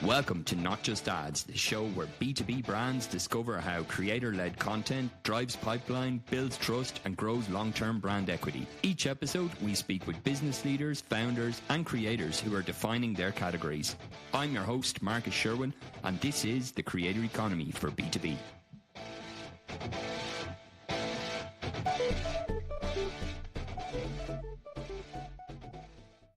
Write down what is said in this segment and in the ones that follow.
Welcome to Not Just Ads, the show where B2B brands discover how creator-led content drives pipeline, builds trust, and grows long-term brand equity. Each episode, we speak with business leaders, founders, and creators who are defining their categories. I'm your host, Marcus Sherwin, and this is the creator economy for B2B.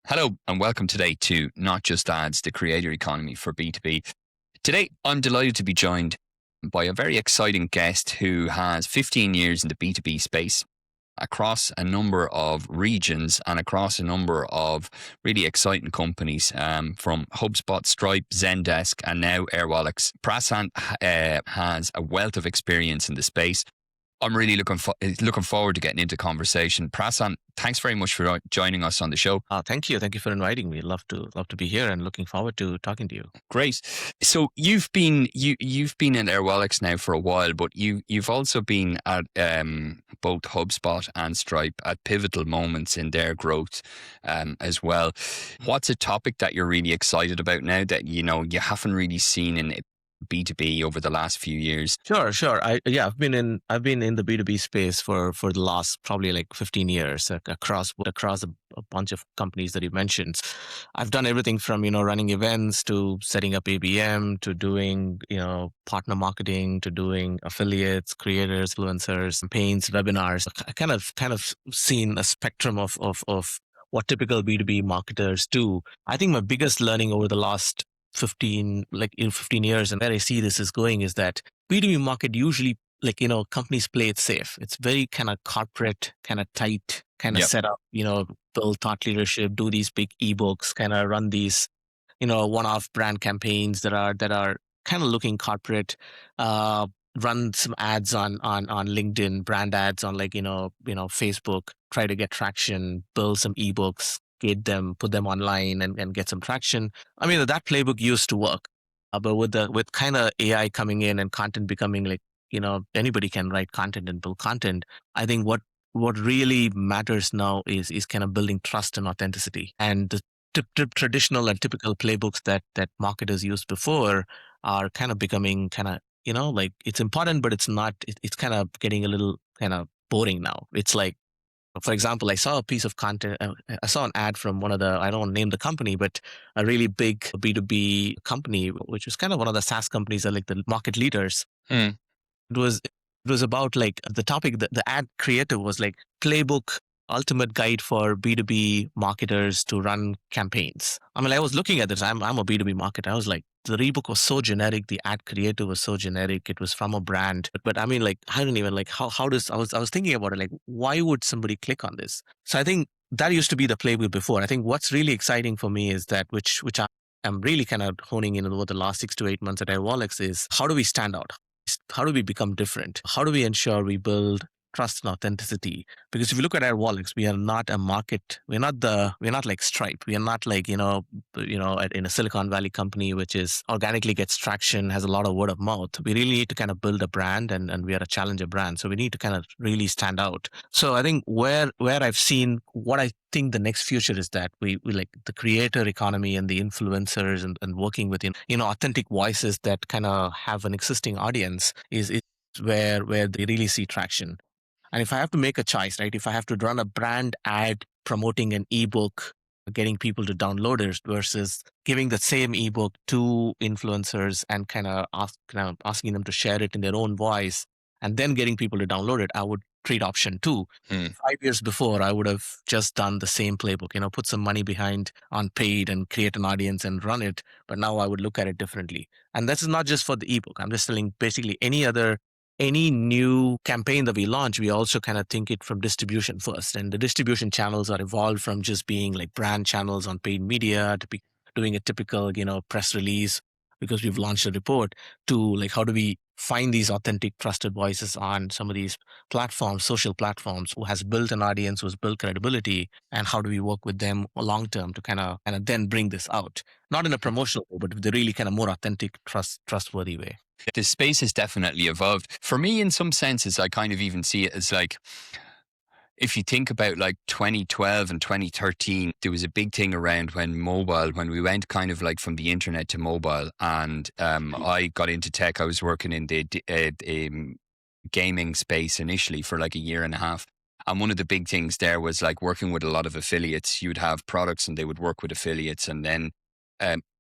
Hello and welcome today to Not Just Ads, the creator economy for B2B. Today, I'm delighted to be joined by a very exciting guest who has 15 years in the B2B space across a number of regions and across a number of really exciting companies from HubSpot, Stripe, Zendesk, and now Airwallex. Prashanth has a wealth of experience in the space. I'm really looking forward to getting into conversation. Prashanth, thanks very much for joining us on the show. Thank you for inviting me. Love to be here and looking forward to talking to you. Great. So you've been at Airwallex now for a while, but you've also been at both HubSpot and Stripe at pivotal moments in their growth as well. What's a topic that you're really excited about now that you haven't really seen in B2B over the last few years? Sure. I've been in the B2B space for the last probably like 15 years across a bunch of companies that you mentioned. I've done everything from running events to setting up ABM to doing partner marketing to doing affiliates, creators, influencers, campaigns, webinars. I kind of seen a spectrum of what typical B2B marketers do. I think my biggest learning over the last 15 years, and where I see this is going, is that B2B market usually, companies play it safe. It's very kind of corporate, kind of tight, kind of set up, build thought leadership, do these big ebooks, kind of run these, one-off brand campaigns that are kind of looking corporate, run some ads on LinkedIn, brand ads on Facebook, try to get traction, build some ebooks, get them, put them online and get some traction. I mean, that playbook used to work, but with kind of AI coming in and content becoming anybody can write content and build content. I think what really matters now is kind of building trust and authenticity. And the traditional and typical playbooks that marketers used before are kind of becoming kind of, it's important, but it's not, it's kind of getting a little kind of boring now. It's like, for example, I saw a piece of content, I saw an ad from one of the, I don't name the company, but a really big B2B company, which was kind of one of the SaaS companies that the market leaders. It was about the topic, the ad creative was playbook, ultimate guide for B2B marketers to run campaigns. I mean, I was looking at this, I'm a B2B marketer. I was like, the ebook was so generic, the ad creative was so generic, it was from a brand. But I mean, I don't even how does, I was thinking about it, why would somebody click on this? So I think that used to be the playbook before. I think what's really exciting for me is that, which I'm really kind of honing in over the last 6 to 8 months at Airwallex, is how do we stand out? How do we become different? How do we ensure we build trust and authenticity? Because if you look at Airwallex, we are not a market. We're not like Stripe. We are not in a Silicon Valley company which is organically gets traction, has a lot of word of mouth. We really need to kind of build a brand, and we are a challenger brand. So we need to kind of really stand out. So I think where I've seen what I think the next future is that we like the creator economy and the influencers and working with authentic voices that kind of have an existing audience is where they really see traction. And if I have to make a choice, right, if I have to run a brand ad promoting an ebook, getting people to download it versus giving the same ebook to influencers and kind of asking them to share it in their own voice and then getting people to download it, I would treat option 2. 5 years before, I would have just done the same playbook, put some money behind on paid and create an audience and run it. But now I would look at it differently. And this is not just for the ebook. I'm just telling basically any new campaign that we launch, we also kind of think it from distribution first. And the distribution channels are evolved from just being brand channels on paid media to be doing a typical, press release because we've launched a report, to how do we find these authentic, trusted voices on some of these platforms, social platforms, who has built an audience, who's built credibility, and how do we work with them long term to kind of then bring this out, not in a promotional way, but the really kind of more authentic, trustworthy way. The space has definitely evolved. For me, in some senses, I kind of even see it as if you think about like 2012 and 2013, there was a big thing around when we went kind of like from the internet to mobile. And I got into tech. I was working in the gaming space initially for like a year and a half. And one of the big things there was like working with a lot of affiliates. You'd have products and they would work with affiliates. And then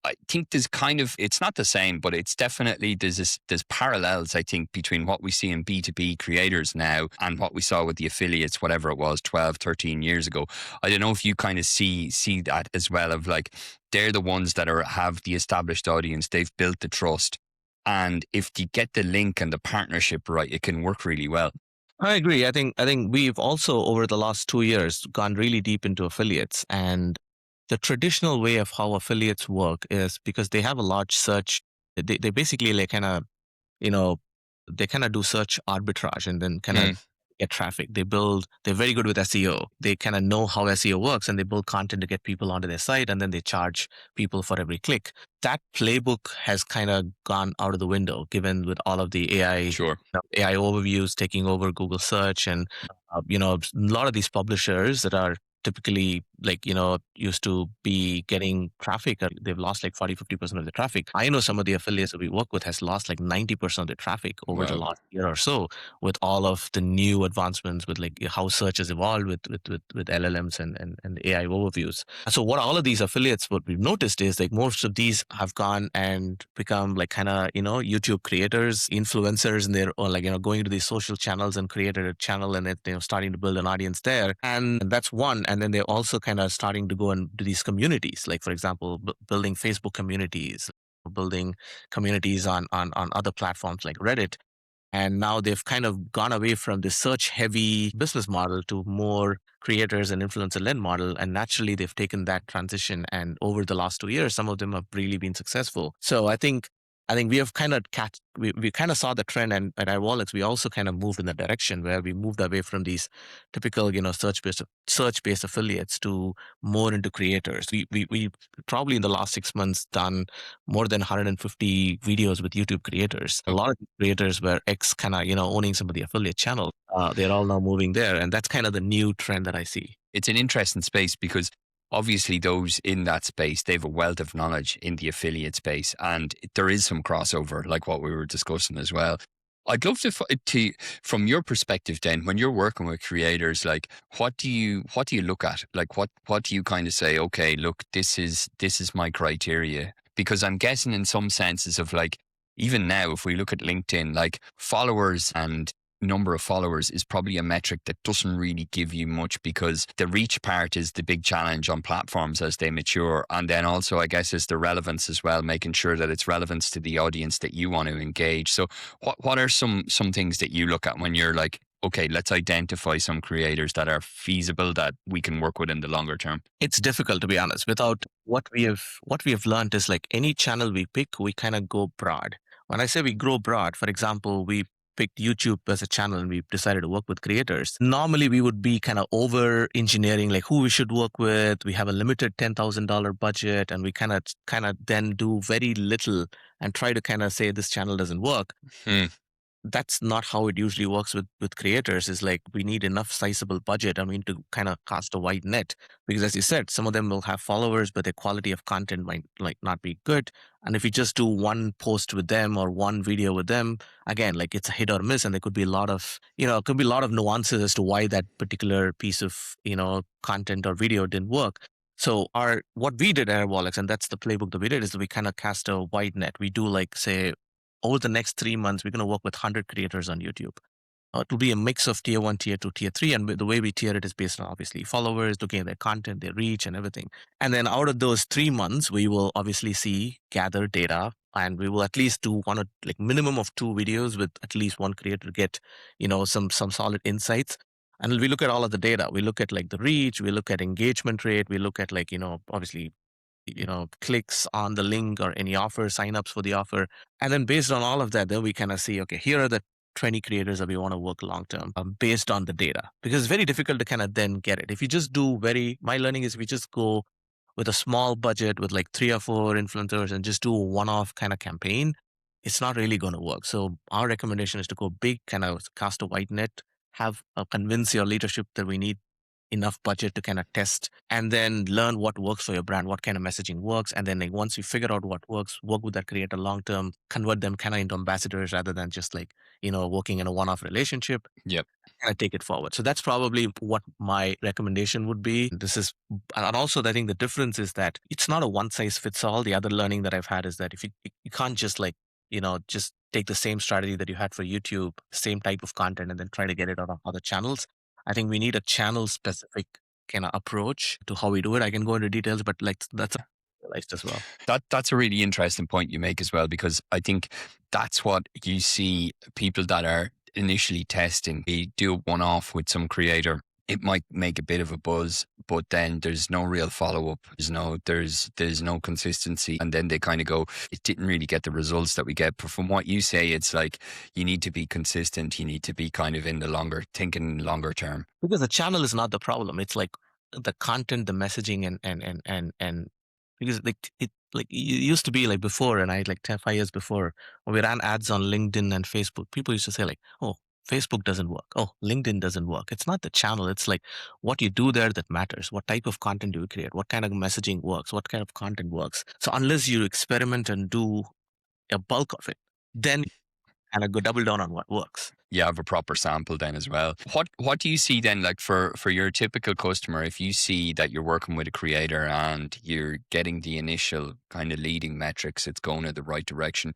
I think there's kind of, it's not the same, but it's definitely, there's parallels, I think, between what we see in B2B creators now and what we saw with the affiliates, whatever it was, 12, 13 years ago. I don't know if you kind of see that as well, of like, they're the ones that have the established audience, they've built the trust. And if you get the link and the partnership right, it can work really well. I agree. I think we've also over the last 2 years gone really deep into affiliates, and the traditional way of how affiliates work is because they have a large search. They basically like kind of, you know, they kind of do search arbitrage and then kind of get traffic. They're very good with SEO. They kind of know how SEO works and they build content to get people onto their site, and then they charge people for every click. That playbook has kind of gone out of the window given with all of the AI, Sure. AI overviews taking over Google search. And, a lot of these publishers that are typically like, used to be getting traffic, they've lost like 40-50% of the traffic. I know some of the affiliates that we work with has lost like 90% of the traffic over the Wow. last year or so, with all of the new advancements with like how search has evolved with LLMs and AI overviews. So what all of these affiliates, what we've noticed is like most of these have gone and become like kind of, YouTube creators, influencers, and they're or like, going to these social channels and created a channel and starting to build an audience there. And that's one. And then they're also kind of starting to go and do these communities, like for example, building Facebook communities, building communities on other platforms like Reddit. And now they've kind of gone away from the search heavy business model to more creators and influencer led model. And naturally, they've taken that transition. And over the last 2 years, some of them have really been successful. So I think we have kind of we kind of saw the trend, and at Airwallex, we also kind of moved in the direction where we moved away from these typical, search based affiliates to more into creators. We probably in the last 6 months done more than 150 videos with YouTube creators. A lot of creators were kind of, owning some of the affiliate channels. They're all now moving there. And that's kind of the new trend that I see. It's an interesting space because obviously those in that space, they have a wealth of knowledge in the affiliate space, and there is some crossover like what we were discussing as well. I'd love to from your perspective then, when you're working with creators, like what do you look at? Like what do you kind of say, okay, look, this is my criteria? Because I'm guessing in some senses of like, even now, if we look at LinkedIn, like followers and number of followers is probably a metric that doesn't really give you much, because the reach part is the big challenge on platforms as they mature. And then also, I guess, is the relevance as well, making sure that it's relevance to the audience that you want to engage. So what are some things that you look at when you're like, okay, let's identify some creators that are feasible that we can work with in the longer term? It's difficult, to be honest. Without what we have learned is like any channel we pick, we kind of go broad. When I say we grow broad, for example, we picked YouTube as a channel and we decided to work with creators. Normally we would be kind of over engineering like who we should work with. We have a limited $10,000 budget, and we kind of then do very little and try to kind of say this channel doesn't work. That's not how it usually works with creators. Is like we need enough sizable budget, to kind of cast a wide net, because as you said, some of them will have followers, but their quality of content might like not be good. And if you just do one post with them or one video with them, again, like it's a hit or miss, and there could be a lot of, it could be a lot of nuances as to why that particular piece of, content or video didn't work. So what we did at Airwallex, and that's the playbook that we did, is that we kind of cast a wide net. We do like say, over the next 3 months, we're going to work with 100 creators on YouTube. It will be a mix of tier 1, tier 2, tier 3. And the way we tier it is based on obviously followers, looking at their content, their reach and everything. And then out of those 3 months, we will obviously gather data, and we will at least do one or like minimum of 2 videos with at least one creator to get, some solid insights. And we look at all of the data. We look at like the reach, we look at engagement rate, we look at like, obviously clicks on the link or any offer, signups for the offer. And then based on all of that, then we kind of see, okay, here are the 20 creators that we want to work long term based on the data, because it's very difficult to kind of then get it. If you just do my learning is we just go with a small budget with like 3 or 4 influencers and just do a one-off kind of campaign, it's not really going to work. So our recommendation is to go big, kind of cast a wide net, convince your leadership that we need enough budget to kind of test and then learn what works for your brand, what kind of messaging works. And then like once you figure out what works, work with that creator long term, convert them kind of into ambassadors rather than just like, working in a one-off relationship, Yep. kind of take it forward. So that's probably what my recommendation would be. And also I think the difference is that it's not a one size fits all. The other learning that I've had is that if you can't just like, just take the same strategy that you had for YouTube, same type of content, and then try to get it on other channels. I think we need a channel specific kind of approach to how we do it. I can go into details, but like that's realized as well. That's a really interesting point you make as well, because I think that's what you see people that are initially testing. They do a one-off with some creator. It might make a bit of a buzz, but then there's no real follow-up. There's no consistency. And then they kind of go, it didn't really get the results that we get. But from what you say, it's like you need to be consistent. You need to be kind of thinking longer term. Because the channel is not the problem. It's like the content, the messaging, and because it used to be like before, and I like 5 years before when we ran ads on LinkedIn and Facebook, people used to say like, oh, Facebook doesn't work. Oh, LinkedIn doesn't work. It's not the channel. It's like what you do there that matters. What type of content do you create? What kind of messaging works? What kind of content works? So unless you experiment and do a bulk of it, then kind of go double down on what works. You have a proper sample then as well. What do you see then, like for your typical customer, if you see that you're working with a creator and you're getting the initial kind of leading metrics, it's going in the right direction?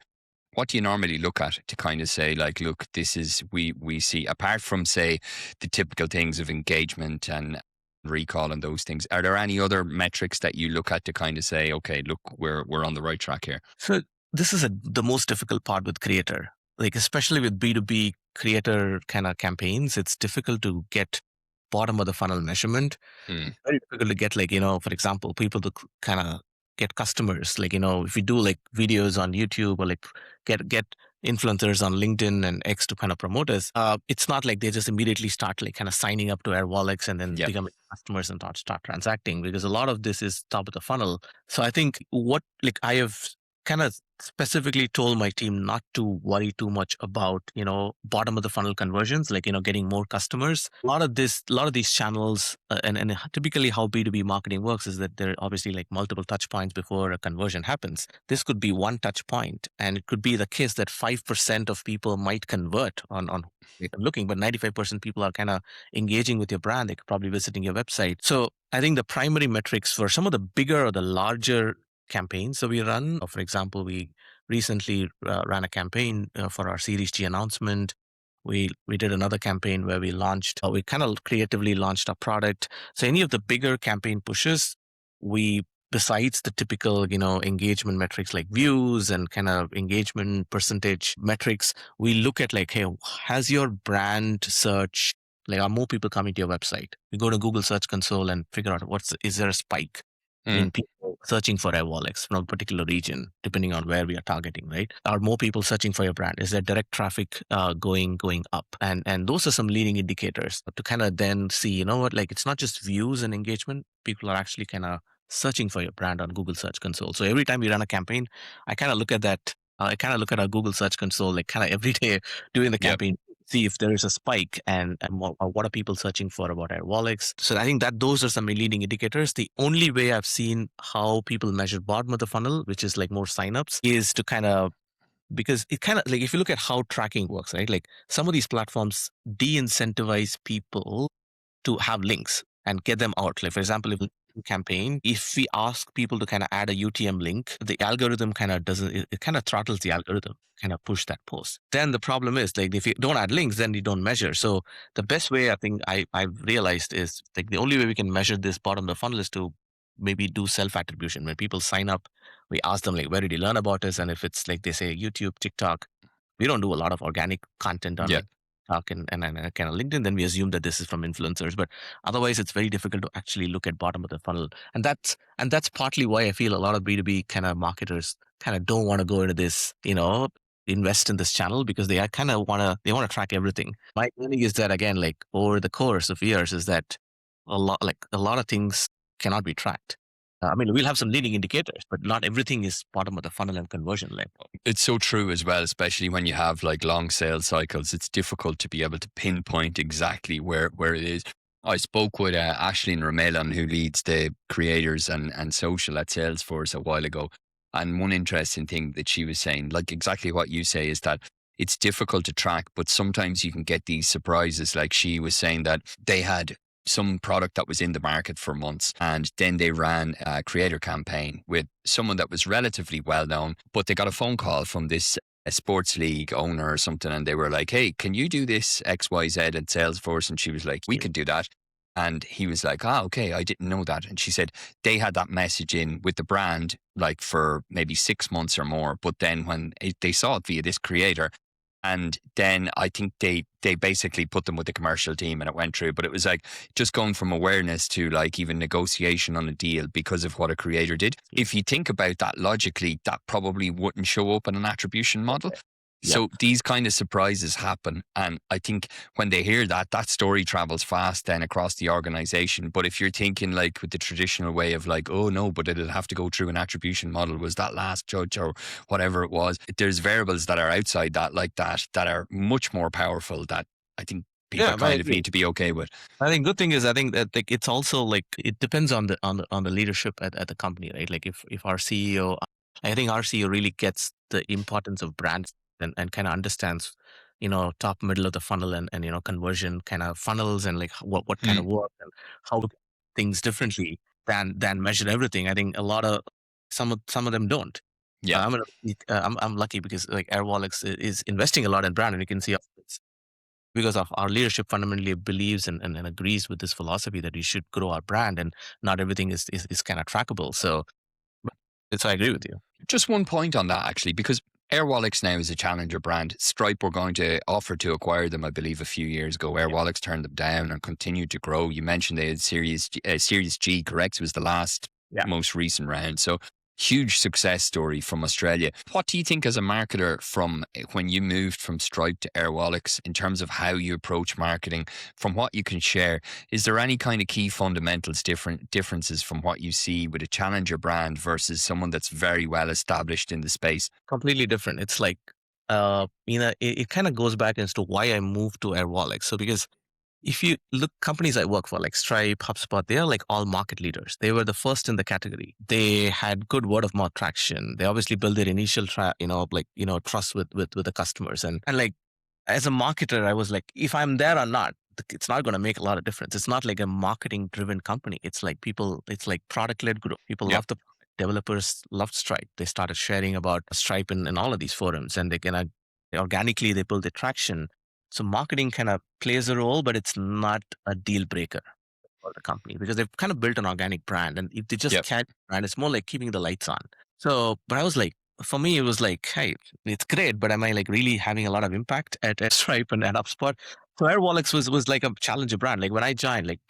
What do you normally look at to kind of say like, look, this is, we see, apart from say the typical things of engagement and recall and those things, are there any other metrics that you look at to kind of say, okay, look, we're on the right track here? So this is the most difficult part with creator, like especially with B2B creator kind of campaigns. It's difficult to get bottom of the funnel measurement. Very difficult to get, like, for example, people to kind of get customers. Like, if you do like videos on YouTube or like get influencers on LinkedIn and X to kind of promote us, it's not like they just immediately start like kind of signing up to Airwallex and then becoming customers and start transacting, because a lot of this is top of the funnel. So I think what like I have kind of specifically told my team not to worry too much about, bottom of the funnel conversions, like, getting more customers. A lot of these channels and typically how B2B marketing works is that there are obviously like multiple touch points before a conversion happens. This could be one touch point, and it could be the case that 5% of people might convert on looking, but 95% people are kind of engaging with your brand. They're probably visiting your website. So I think the primary metrics for some of the bigger or the larger campaigns that we run. For example, we recently ran a campaign for our Series G announcement. We did another campaign where we kind of creatively launched a product. So any of the bigger campaign pushes, besides the typical, engagement metrics like views and kind of engagement percentage metrics, we look at like, hey, has your brand search, like, are more people coming to your website? We go to Google Search Console and figure out is there a spike in people searching for Airwallex from a particular region, depending on where we are targeting, right? Are more people searching for your brand? Is there direct traffic going up? And those are some leading indicators to kind of then see, like it's not just views and engagement. People are actually kind of searching for your brand on Google Search Console. So every time we run a campaign, I kind of look at that. I kind of look at our Google Search Console, like kind of every day during the campaign, see if there is a spike and what are people searching for about Airwallex. So I think that those are some leading indicators. The only way I've seen how people measure bottom of the funnel, which is like more signups, is to kind of, because it kind of like, if you look at how tracking works, right? Like some of these platforms de-incentivize people to have links and get them out. Like for example, if campaign, if we ask people to kind of add a UTM link, the algorithm kind of it kind of throttles the algorithm, kind of push that post. Then the problem is like if you don't add links, then you don't measure. So the best way I think I've realized is like the only way we can measure this bottom of the funnel is to maybe do self-attribution. When people sign up, we ask them like, where did you learn about us? And if it's like they say YouTube, TikTok, we don't do a lot of organic content on like TikTok and kind of LinkedIn, then we assume that this is from influencers. But otherwise, it's very difficult to actually look at bottom of the funnel. And that's partly why I feel a lot of B2B kind of marketers kind of don't want to go into this, invest in this channel, because they kind of want to track everything. My feeling is that, again, like over the course of years, is that a lot of things cannot be tracked. I mean, we'll have some leading indicators, but not everything is bottom of the funnel and conversion level. It's so true as well, especially when you have like long sales cycles. It's difficult to be able to pinpoint exactly where it is. I spoke with Aisling Ramelan, who leads the creators and social at Salesforce a while ago. And one interesting thing that she was saying, like exactly what you say, is that it's difficult to track, but sometimes you can get these surprises. Like she was saying that they had some product that was in the market for months, and then they ran a creator campaign with someone that was relatively well known, but they got a phone call from this a sports league owner or something, and they were like, hey, can you do this XYZ at Salesforce? And she was like, we could do that. And he was like, okay, I didn't know that. And she said they had that message in with the brand like for maybe 6 months or more, but then when they saw it via this creator, and then I think they basically put them with the commercial team and it went through. But it was like just going from awareness to like even negotiation on a deal because of what a creator did. If you think about that logically, that probably wouldn't show up in an attribution model. So these kind of surprises happen. And I think when they hear that, that story travels fast then across the organization. But if you're thinking like with the traditional way of like, oh no, but it'll have to go through an attribution model, was that last judge or whatever it was, there's variables that are outside that like that are much more powerful that I think people kind of need to be okay with. I think good thing is I think that like it's also like it depends on the leadership at the company, right? Like if our CEO, I think our CEO really gets the importance of brands and kind of understands, top, middle of the funnel and conversion kind of funnels and like what kind of work and how to do things differently than measure everything. I think a lot of some of them don't. Yeah. I'm lucky because like Airwallex is investing a lot in brand, and you can see it's because of our leadership fundamentally believes and agrees with this philosophy that we should grow our brand, and not everything is kind of trackable. So I agree with you. Just one point on that actually, because Airwallex now is a challenger brand. Stripe were going to offer to acquire them, I believe, a few years ago. Airwallex turned them down and continued to grow. You mentioned they had Series G, correct? It was the last most recent round. So huge success story from Australia. What do you think as a marketer from when you moved from Stripe to Airwallex in terms of how you approach marketing, from what you can share? Is there any kind of key fundamentals differences from what you see with a challenger brand versus someone that's very well established in the space? Completely different. It's like, it kind of goes back as to why I moved to Airwallex. So because if you look, companies I work for, like Stripe, HubSpot, they are like all market leaders. They were the first in the category. They had good word of mouth traction. They obviously built their initial, trust with the customers. And like, as a marketer, I was like, if I'm there or not, it's not going to make a lot of difference. It's not like a marketing driven company. It's like it's like product led group. People love the product. Developers loved Stripe. They started sharing about Stripe in all of these forums, and they can organically they build the traction. So marketing kind of plays a role, but it's not a deal breaker for the company because they've kind of built an organic brand. And if they just can't brand, it's more like keeping the lights on. So, but I was like, for me, it was like, hey, it's great, but am I like really having a lot of impact at Stripe and at HubSpot? So Airwallex was like a challenger brand. Like when I joined, like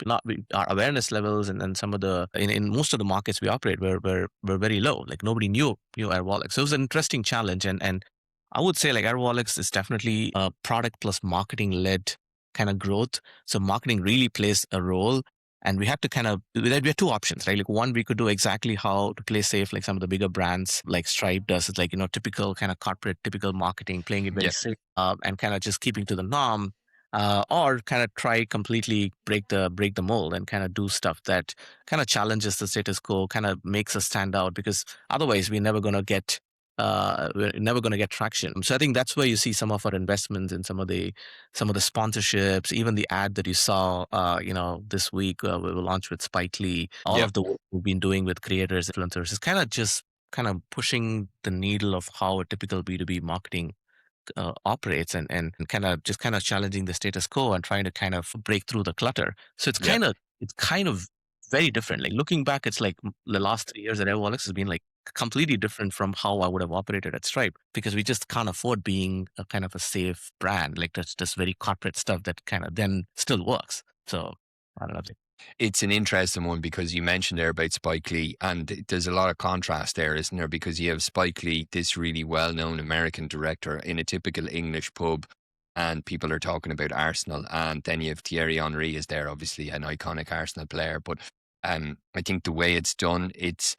our awareness levels and some of the in most of the markets we operate were very low. Like nobody knew Airwallex. So it was an interesting challenge, and I would say like Airwallex is definitely a product plus marketing led kind of growth. So marketing really plays a role. And we had to we had two options, right? Like one, we could do exactly how to play safe, like some of the bigger brands like Stripe does. It's like, typical kind of corporate, typical marketing, playing it very safe and kind of just keeping to the norm. Or kind of try completely break the mold and kind of do stuff that kind of challenges the status quo, kind of makes us stand out, because otherwise we're never going to get traction. So I think that's where you see some of our investments in some of the sponsorships, even the ad that you saw, this week we will launch with Spike Lee. All of the work we've been doing with creators, influencers is kind of pushing the needle of how a typical B2B marketing operates and kind of challenging the status quo and trying to kind of break through the clutter. So it's kind of very different. Like looking back, it's like the last 3 years at Airwallex has been like completely different from how I would have operated at Stripe, because we just can't afford being a kind of a safe brand. Like that's just very corporate stuff that kind of then still works. So I don't know. It's an interesting one because you mentioned there about Spike Lee, and there's a lot of contrast there, isn't there? Because you have Spike Lee, this really well-known American director, in a typical English pub, and people are talking about Arsenal. And then you have Thierry Henry is there, obviously an iconic Arsenal player. But I think the way it's done, it's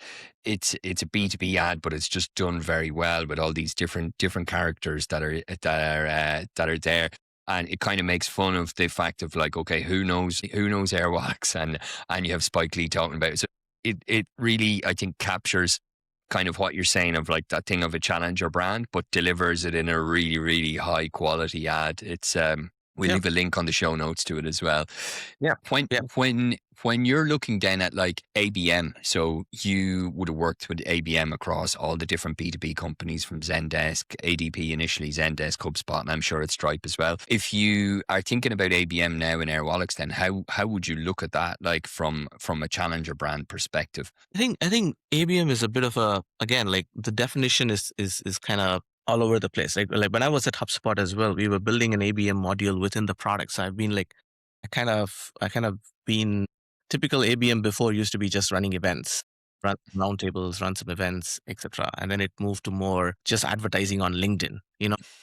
a B2B ad, but it's just done very well with all these different characters that are there. And it kind of makes fun of the fact of like, okay, who knows Airwallex, and you have Spike Lee talking about it. So it really, I think, captures kind of what you're saying of like that thing of a challenger brand, but delivers it in a really, really high quality ad. It's we'll Yeah. leave a link on the show notes to it as well. Yeah. When Yeah. when you're looking then at like ABM, so you would have worked with ABM across all the different B2B companies from Zendesk, ADP initially, Zendesk, HubSpot, and I'm sure it's Stripe as well. If you are thinking about ABM now in Airwallex, then how would you look at that, like from a challenger brand perspective? I think ABM is a bit of a, again, like the definition is kind of all over the place. Like when I was at HubSpot as well, we were building an ABM module within the product. So I've been like, I kind of been typical ABM before used to be just running events, run roundtables, run some events, etc. And then it moved to more just advertising on LinkedIn,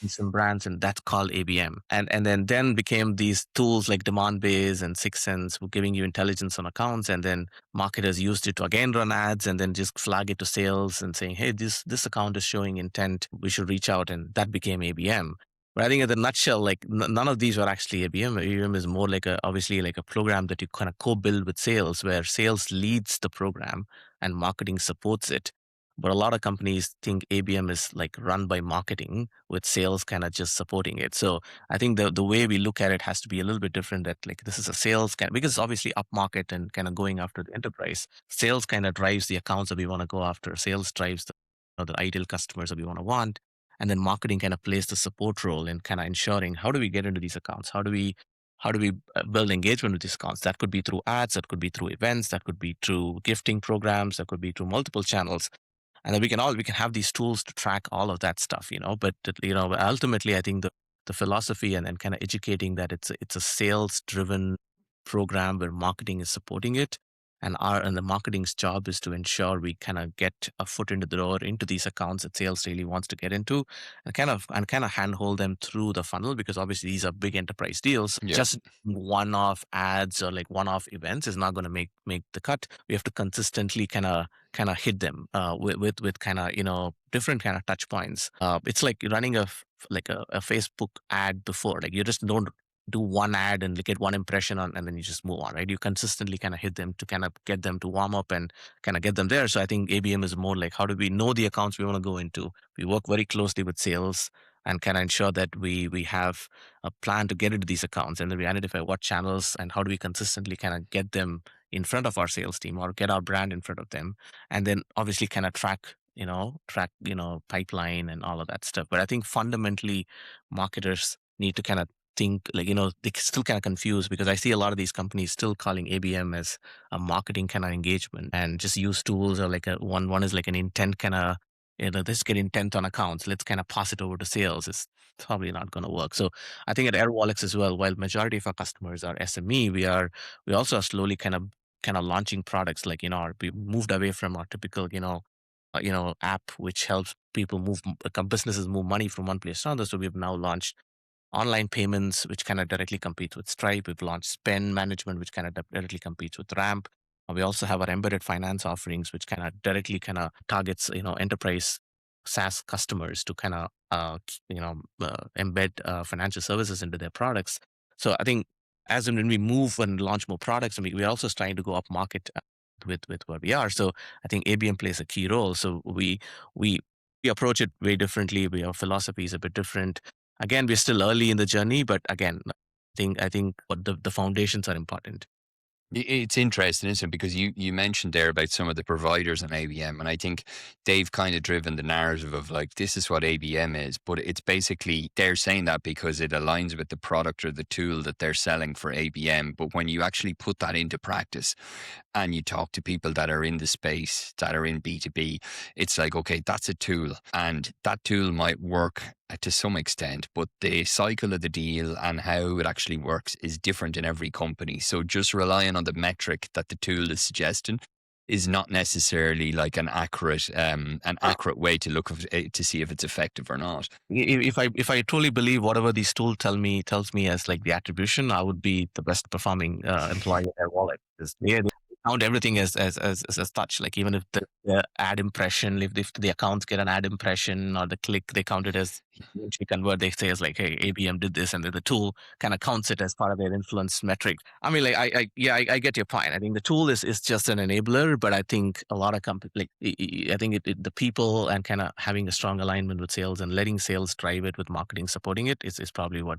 some brands, and that's called ABM. And then became these tools like Demandbase and Six Sense, were giving you intelligence on accounts, and then marketers used it to again run ads and then just flag it to sales and saying, hey, this account is showing intent, we should reach out, and that became ABM. But I think in the nutshell, like none of these were actually ABM. ABM is more like obviously like a program that you kind of co-build with sales, where sales leads the program and marketing supports it. But a lot of companies think ABM is like run by marketing with sales kind of just supporting it. So I think the way we look at it has to be a little bit different, that like this is a sales kind, because it's obviously upmarket and kind of going after the enterprise. Sales kind of drives the accounts that we want to go after. Sales drives the ideal customers that we want. And then marketing kind of plays the support role in kind of ensuring how do we get into these accounts? How do we build engagement with these accounts? That could be through ads, that could be through events, that could be through gifting programs, that could be through multiple channels. And then we can have these tools to track all of that stuff, But ultimately, I think the philosophy and kind of educating that it's a sales driven program where marketing is supporting it, and the marketing's job is to ensure we kind of get a foot into the door into these accounts that sales really wants to get into, and kind of handhold them through the funnel, because obviously these are big enterprise deals. Yeah. Just one-off ads or like one-off events is not going to make the cut. We have to consistently kind of hit them with kind of different kind of touch points. It's like running a Facebook ad before. Like you just don't do one ad and get one impression on, and then you just move on, right? You consistently kind of hit them to kind of get them to warm up and kind of get them there. So I think ABM is more like, how do we know the accounts we want to go into? We work very closely with sales and kind of ensure that we have a plan to get into these accounts, and then we identify what channels and how do we consistently kind of get them in front of our sales team or get our brand in front of them, and then obviously kind of track pipeline and all of that stuff. But I think fundamentally marketers need to kind of think like, they still kind of confused, because I see a lot of these companies still calling ABM as a marketing kind of engagement and just use tools, or like one is like an intent kind of, let's get intent on accounts, let's kind of pass it over to sales. It's probably not going to work. So I think at Airwallex as well, while majority of our customers are SME, we also are slowly kind of launching products like, we moved away from our typical, app, which helps people businesses move money from one place to another. So we've now launched online payments, which kind of directly competes with Stripe. We've launched spend management, which kind of directly competes with Ramp. We also have our embedded finance offerings, which kind of directly kind of targets, enterprise SaaS customers to kind of, embed financial services into their products. So I think as and when we move and launch more products, and we're also trying to go up market with where we are. So I think ABM plays a key role. So we approach it very differently. Our philosophy is a bit different. Again, we're still early in the journey, but again, I think what the foundations are important. It's interesting, isn't it? Because you mentioned there about some of the providers on ABM, and I think they've kind of driven the narrative of like, this is what ABM is, but it's basically, they're saying that because it aligns with the product or the tool that they're selling for ABM. But when you actually put that into practice and you talk to people that are in the space, that are in B2B, it's like, okay, that's a tool, and that tool might work to some extent, but the cycle of the deal and how it actually works is different in every company. So just relying on the metric that the tool is suggesting is not necessarily like an accurate way to look to see if it's effective or not. If I truly believe whatever these tools tells me as like the attribution, I would be the best performing employee at Airwallex. count everything as touch. Like even if the ad impression, if the accounts get an ad impression or the click, they count it as eventually convert. They say it's like, hey, ABM did this, and then the tool kind of counts it as part of their influence metric. I mean, like I get your point. I think the tool is just an enabler, but I think a lot of companies, like I think the people and kind of having a strong alignment with sales and letting sales drive it with marketing supporting it is probably what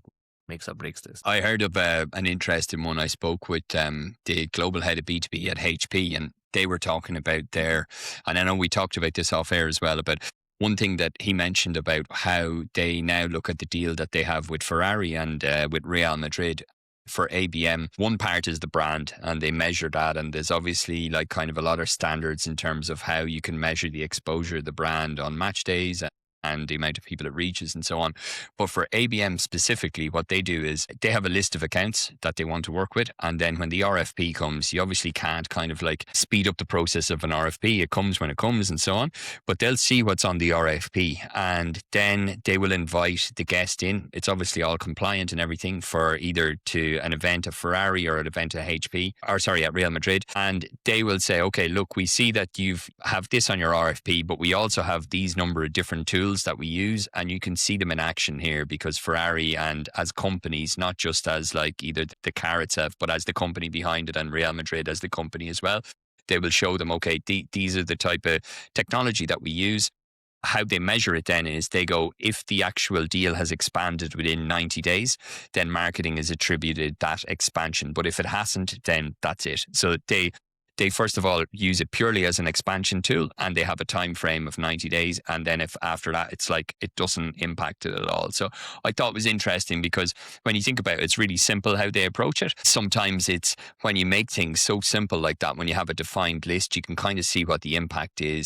makes or breaks this. I heard of an interesting one. I spoke with the global head of B2B at HP, and they were talking about and I know we talked about this off air as well, about one thing that he mentioned about how they now look at the deal that they have with Ferrari and with Real Madrid for ABM. One part is the brand, and they measure that, and there's obviously like kind of a lot of standards in terms of how you can measure the exposure of the brand on match days and the amount of people it reaches and so on. But for ABM specifically, what they do is they have a list of accounts that they want to work with. And then when the RFP comes, you obviously can't kind of like speed up the process of an RFP. It comes when it comes and so on. But they'll see what's on the RFP, and then they will invite the guest in. It's obviously all compliant and everything for either to an event at Ferrari or an event at at Real Madrid. And they will say, okay, look, we see that have this on your RFP, but we also have these number of different tools that we use, and you can see them in action here, because Ferrari, and as companies, not just as like either the car itself, but as the company behind it, and Real Madrid as the company as well, they will show them, okay, these are the type of technology that we use. How they measure it then is they go, if the actual deal has expanded within 90 days, then marketing is attributed that expansion. But if it hasn't, then that's it. So they first of all use it purely as an expansion tool, and they have a time frame of 90 days. And then if after that, it's like it doesn't impact it at all. So I thought it was interesting, because when you think about it, it's really simple how they approach it. Sometimes it's when you make things so simple like that, when you have a defined list, you can kind of see what the impact is.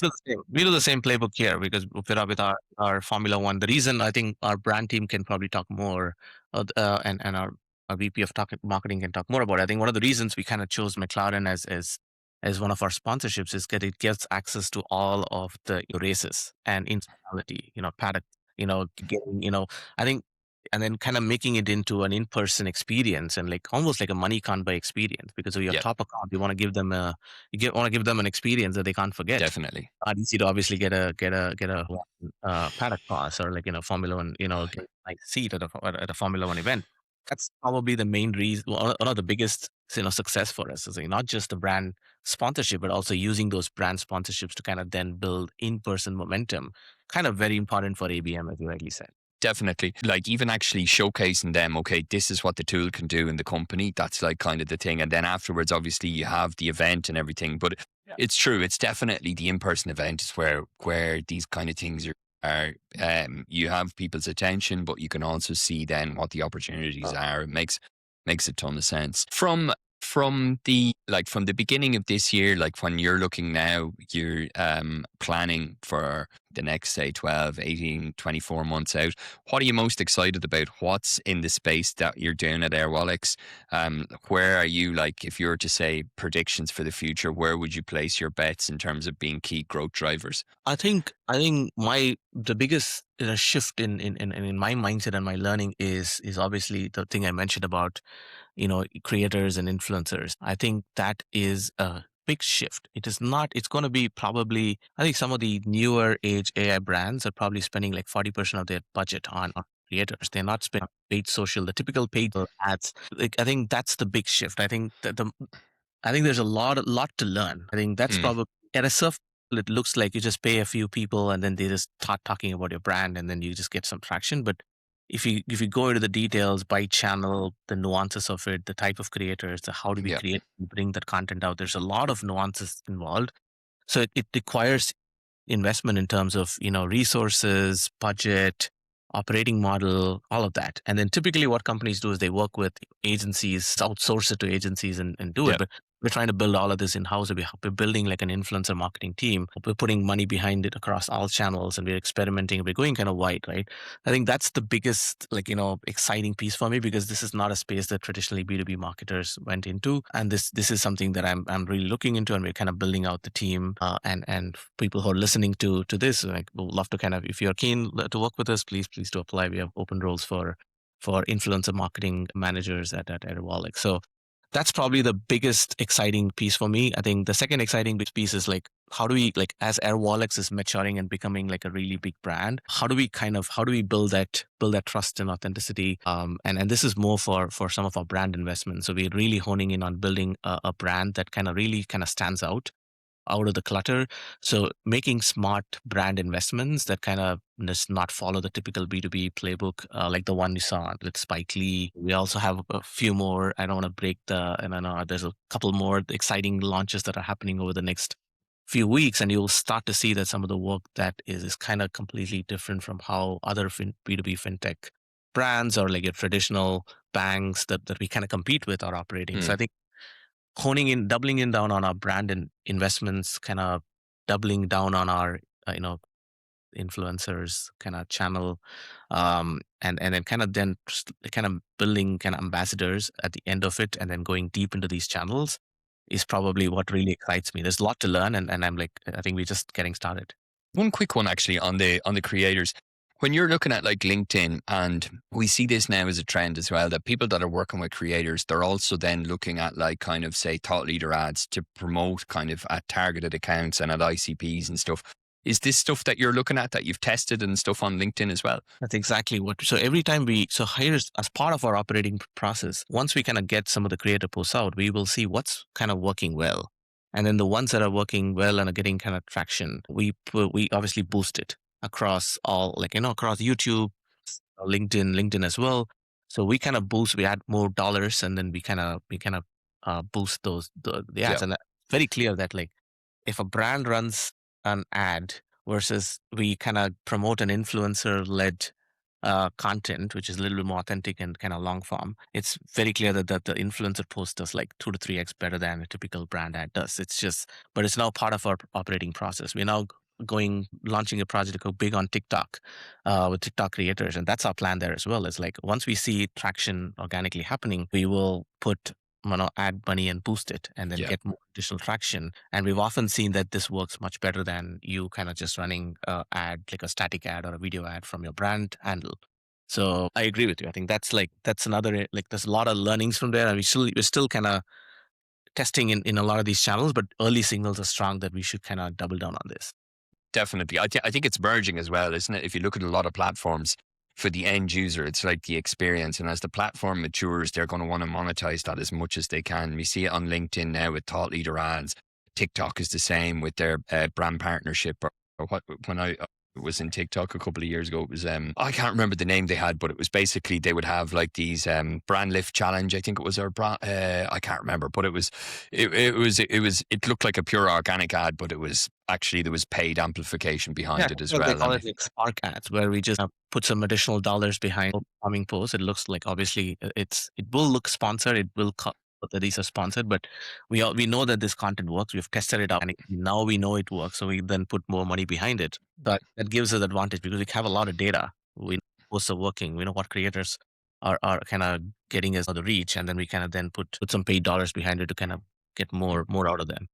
We do the same playbook here, because with our Formula One, the reason I think our brand team can probably talk more, and our VP of marketing can talk more about it. I think one of the reasons we kind of chose McLaren as one of our sponsorships is that it gets access to all of the races and insanity, Paddock, getting, I think, and then kind of making it into an in-person experience, and like almost like a money can't buy experience, because of your top account, you want to give them an experience that they can't forget. Definitely. Not easy to obviously get a Paddock pass, or like, Formula One, get a nice seat at a Formula One event. That's probably the main reason, one of the biggest, success for us, is like not just the brand sponsorship, but also using those brand sponsorships to kind of then build in-person momentum. Kind of very important for ABM, as you rightly said. Definitely. Like even actually showcasing them, okay, this is what the tool can do in the company. That's like kind of the thing. And then afterwards, obviously you have the event and everything, but it's true. It's definitely the in-person event is where these kind of things are, you have people's attention, but you can also see then what the opportunities are. It makes a ton of sense. From the beginning of this year, like when you're looking now, you're planning for the next, say, 12, 18, 24 months out. What are you most excited about? What's in the space that you're doing at Airwallex? Where are you, like, if you were to say predictions for the future, where would you place your bets in terms of being key growth drivers? I think the biggest shift in my mindset and my learning is obviously the thing I mentioned about, creators and influencers. I think that is a big shift. It's going to be probably, I think some of the newer age AI brands are probably spending like 40% of their budget on creators. They're not spending paid social, the typical paid ads. Like, I think that's the big shift. I think I think there's a lot to learn. I think that's probably at a surface, it looks like you just pay a few people and then they just start talking about your brand and then you just get some traction. But if you go into the details by channel, the nuances of it, the type of creators, the how do we create and bring that content out, there's a lot of nuances involved. So it requires investment in terms of, resources, budget, operating model, all of that. And then typically what companies do is they work with agencies, outsource it to agencies and do it. But we're trying to build all of this in-house. We're building like an influencer marketing team. We're putting money behind it across all channels and we're experimenting. We're going kind of wide, right? I think that's the biggest, exciting piece for me, because this is not a space that traditionally B2B marketers went into. And this is something that I'm really looking into, and we're kind of building out the team and people who are listening to this, like, we'll love to kind of, if you're keen to work with us, please do apply. We have open roles for influencer marketing managers at Airwallex. So That's probably the biggest exciting piece for me. I think the second exciting piece is like, how do we, like, as Airwallex is maturing and becoming like a really big brand, how do we build that trust and authenticity? And this is more for some of our brand investments. So we're really honing in on building a brand that really stands out of the clutter. So making smart brand investments that does not follow the typical B2B playbook, like the one you saw with Spike Lee. We also have a few more. I don't want to break and I know there's a couple more exciting launches that are happening over the next few weeks, and you'll start to see that some of the work that is kind of completely different from how other B2B fintech brands or like your traditional banks that we kind of compete with are operating. So I think doubling in down on our brand and investments, kind of doubling down on our, influencers kind of channel, and then building ambassadors at the end of it, and then going deep into these channels is probably what really excites me. There's a lot to learn, and I'm like, I think we're just getting started. One quick one actually on the creators. When you're looking at like LinkedIn, and we see this now as a trend as well, that people that are working with creators, they're also then looking at like kind of say thought leader ads to promote kind of at targeted accounts and at ICPs and stuff. Is this stuff that you're looking at that you've tested and stuff on LinkedIn as well? That's exactly what. So every time here's as part of our operating process, once we kind of get some of the creator posts out, we will see what's kind of working well. And then the ones that are working well and are getting kind of traction, we obviously boost it across all, across YouTube, LinkedIn as well. So we kind of boost, we add more dollars, and then we kind of boost the ads. Yeah. And it's very clear that like if a brand runs an ad versus we kind of promote an influencer-led content, which is a little bit more authentic and kind of long form, it's very clear that the influencer post does like 2 to 3x better than a typical brand ad does. But it's now part of our operating process. We're now launching a project to go big on TikTok with TikTok creators. And that's our plan there as well. Is like, once we see traction organically happening, we will put add money and boost it, and then get more additional traction. And we've often seen that this works much better than you kind of just running a ad, like a static ad or a video ad from your brand handle. So I agree with you. I think that's another, like, there's a lot of learnings from there, and we're still kind of testing in a lot of these channels, but early signals are strong that we should kind of double down on this. Definitely. I think it's merging as well, isn't it? If you look at a lot of platforms, for the end user, it's like the experience. And as the platform matures, they're going to want to monetize that as much as they can. We see it on LinkedIn now with thought leader ads. TikTok is the same with their brand partnership. When I was in TikTok a couple of years ago, it was I can't remember the name they had, but it was basically they would have like these brand lift challenge, I think it was, or I can't remember, but it looked like a pure organic ad, but it was actually, there was paid amplification behind it as well. They call it like Spark ads, where we just put some additional dollars behind upcoming posts. It looks like, obviously it will look sponsored, it will that these are sponsored, but we know that this content works. We've tested it out, and now we know it works. So we then put more money behind it. But that gives us advantage because we have a lot of data. We know posts are working. We know what creators are kind of getting us the reach, and then we kind of then put some paid dollars behind it to kind of get more out of them.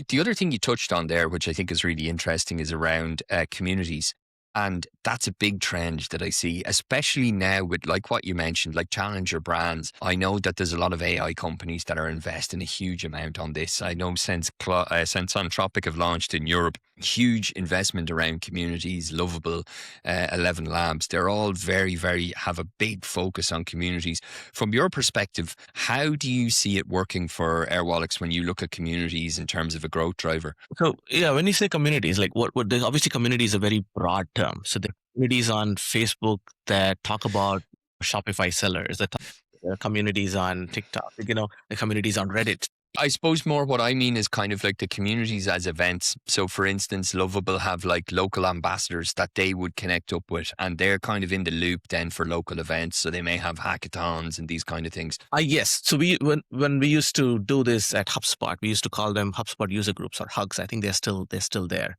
The other thing you touched on there, which I think is really interesting, is around communities. And that's a big trend that I see, especially now with like what you mentioned, like challenger brands. I know that there's a lot of AI companies that are investing a huge amount on this. I know since Anthropic have launched in Europe, huge investment around communities, Lovable, 11 Labs. They're all very, very, have a big focus on communities. From your perspective, how do you see it working for Airwallex when you look at communities in terms of a growth driver? So yeah, when you say communities, like what obviously community is a very broad term. So the communities on Facebook that talk about Shopify sellers, the communities on TikTok, the communities on Reddit. I suppose more what I mean is kind of like the communities as events. So for instance, Lovable have like local ambassadors that they would connect up with, and they're kind of in the loop then for local events. So they may have hackathons and these kind of things. Yes. So when we used to do this at HubSpot, we used to call them HubSpot user groups or hugs. I think they're still there.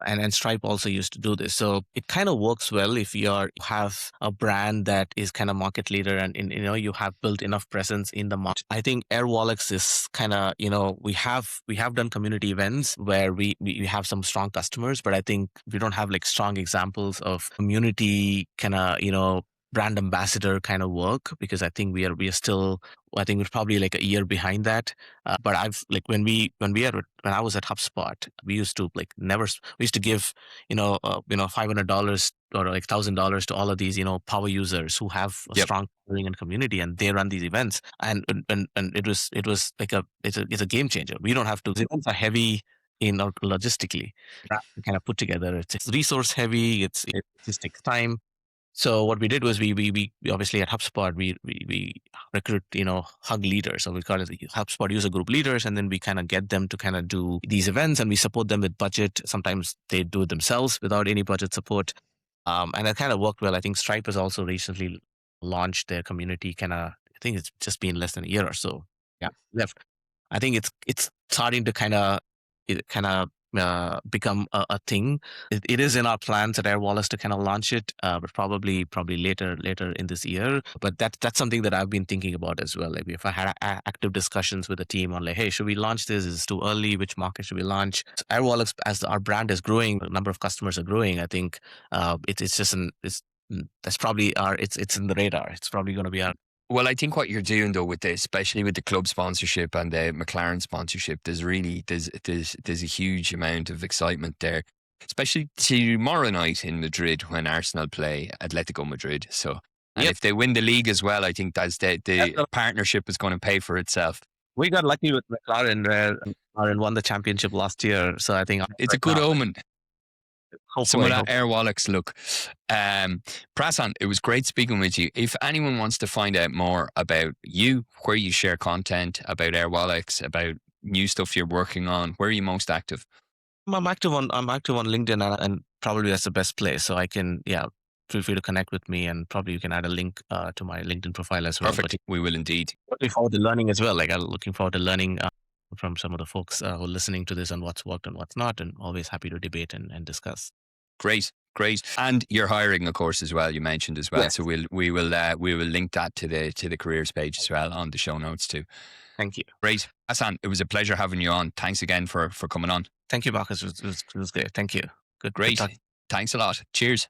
And Stripe also used to do this. So it kind of works well if you have a brand that is kind of market leader and you have built enough presence in the market. I think Airwallex is kind of, we have done community events where we have some strong customers, but I think we don't have like strong examples of community kind of, brand ambassador kind of work, because I think we are still, I think we're probably like a year behind that. But I've like when I was at HubSpot, we used to like never we used to give $500 or like $1,000 to all of these power users who have a Yep. strong following and community, and they run these events, and it was like it's a game changer. We don't have to. The events are heavy in or logistically kind of put together. It's resource heavy. It just takes time. So what we did was we obviously at HubSpot we recruit hug leaders, so we call it HubSpot user group leaders, and then we kind of get them to kind of do these events, and we support them with budget. Sometimes they do it themselves without any budget support, and it kind of worked well. I think Stripe has also recently launched their community. I think it's just been less than a year or so. Yeah, left. I think it's starting to kind of become a thing. It is in our plans at Airwallex to kind of launch it, but probably later in this year. But that's something that I've been thinking about as well. Like if I had active discussions with the team on like, hey, should we launch this? Is it too early? Which market should we launch? So Airwallex, as our brand is growing, the number of customers are growing. I think that's probably it's in the radar. It's probably going to be our. Well, I think what you're doing though with this, especially with the club sponsorship and the McLaren sponsorship, there's a huge amount of excitement there, especially tomorrow night in Madrid when Arsenal play Atletico Madrid. So, and if they win the league as well, I think that's the partnership is going to pay for itself. We got lucky with McLaren, where McLaren won the championship last year. So I think it's a good omen. Some of that Airwallex look. Prashanth, it was great speaking with you. If anyone wants to find out more about you, where you share content, about Airwallex, about new stuff you're working on, where are you most active? I'm active on LinkedIn, and probably that's the best place. So I can, feel free to connect with me, and probably you can add a link to my LinkedIn profile as well. Perfect. We will indeed. Looking forward to learning as well. Like I'm looking forward to learning from some of the folks who are listening to this on what's worked and what's not, and always happy to debate and discuss. Great. And you're hiring, of course, as well. You mentioned as well. Yes. So we will link that to the careers page as well on the show notes too. Thank you. Great. Prashanth, it was a pleasure having you on. Thanks again for coming on. Thank you, Marcus. It was great. Thank you. Good. Great. Thanks a lot. Cheers.